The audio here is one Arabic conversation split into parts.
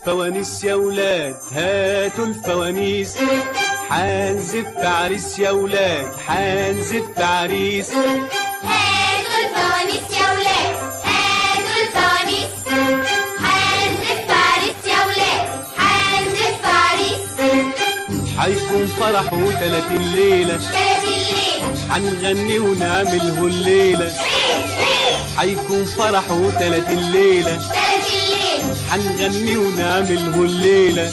فوانيس يا ولاد هاتوا الفوانيس، حنزف عريس يا ولاد حنزف عريس. هاتوا الفوانيس يا ولاد هاتوا الفوانيس، حنزف عريس يا ولاد حنزف عريس. حيكون فرحه 30 ليلة 30 ليلة حنغني ونعمله الليلة. حيكون فرحه 30 ليلة 30 ليلة حنغني ونعمله الليلة،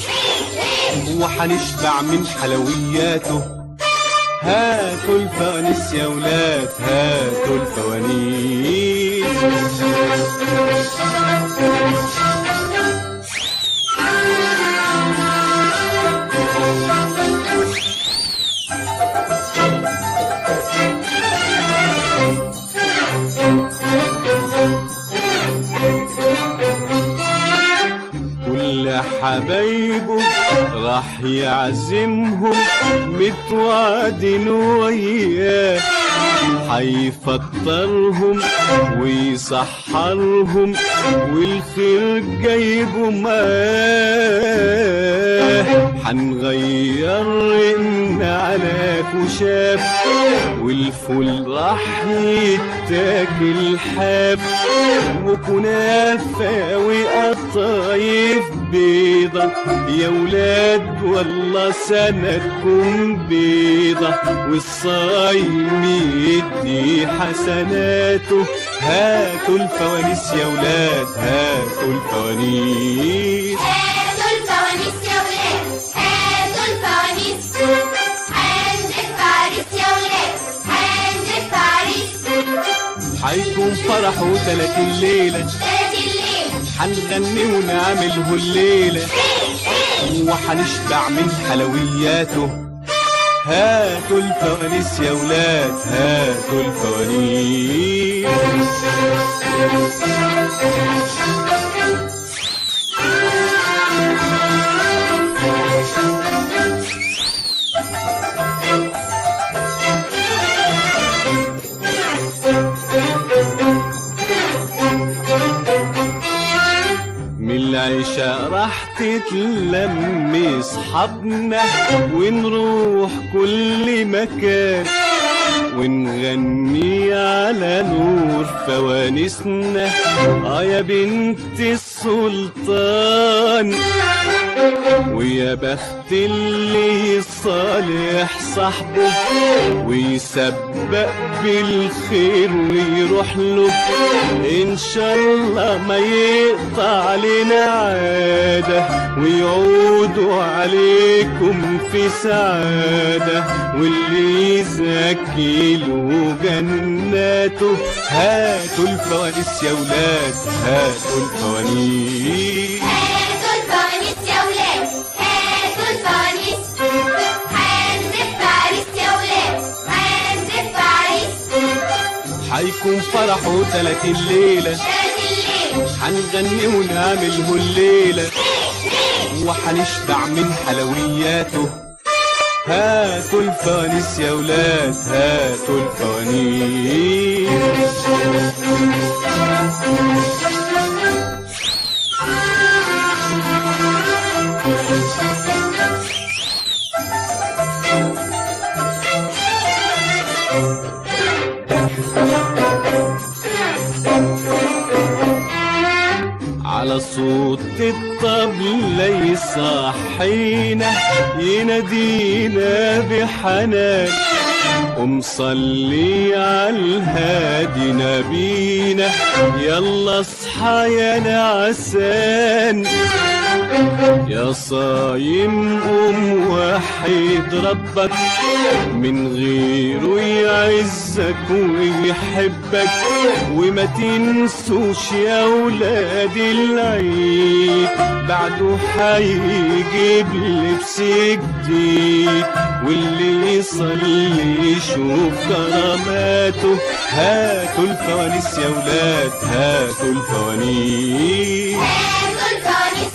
وحنشبع من حلوياته. هاتوا الفوانيس يا ولاد هاتوا الفوانيس. كل حبايبه راح يعزمهم متوعدين وياه، حيفطرهم ويسحرهم والخير جايبه معاه. حنغير على كشاف والفول راح يتاكل حاف، وكنافة وقطايف بيضة يا ولاد والله سنتكم بيضة، والصايم يدي حسناته. هاتوا الفوانيس يا ولاد هاتوا الفوانيس. هاتوا الفوانيس يا ولاد هاتوا الفوانيس، حنزف عريس يا ولاد حنزف عريس. حيكون فرحه 30 ليلة 30 ليلة حنغني ونعمله الليلة، وحنشبع من حلوياته. هاتوا الفوانيس يا ولاد هاتوا الفوانيس. من العشاء راح تتلم اصحابنا ونروح كل مكان، ونغني على نور فوانيسنا يا بنت السلطان. ويا بخت اللي يصالح صاحبه ويسبق بالخير ويروح له، ان شاء الله ما يقطع علينا عاده ويعودوا عليكم في سعاده، واللي يزكي له جناته. هاتوا الفوانيس يا ولاد هاتوا الفوانيس. هاتوا الفوانيس يا ولاد هاتوا الفوانيس، حنزف عريس يا ولاد حنزف عريس. حيكون فرحه 30 ليلة 30 ليلة حنغني ونعمله الليلة، وحنشبع من حلوياته. هاتوا الفوانيس يا ولاد هاتوا الفوانيس. على صوت الطبلة يصحينا ينادينا بحنان، ومصلي على الهادي نبينا يلا اصحى يا نعسان. يا صايم قوم وحيد ربك من غيره يعزك ويحبك، وما تنسوش يا ولاد العيد بعده حيجيب لبس جديد، واللي يصلي يشوف كراماته. هاتوا الفوانيس يا ولاد هاتوا الفوانيس. هاتوا الفوانيس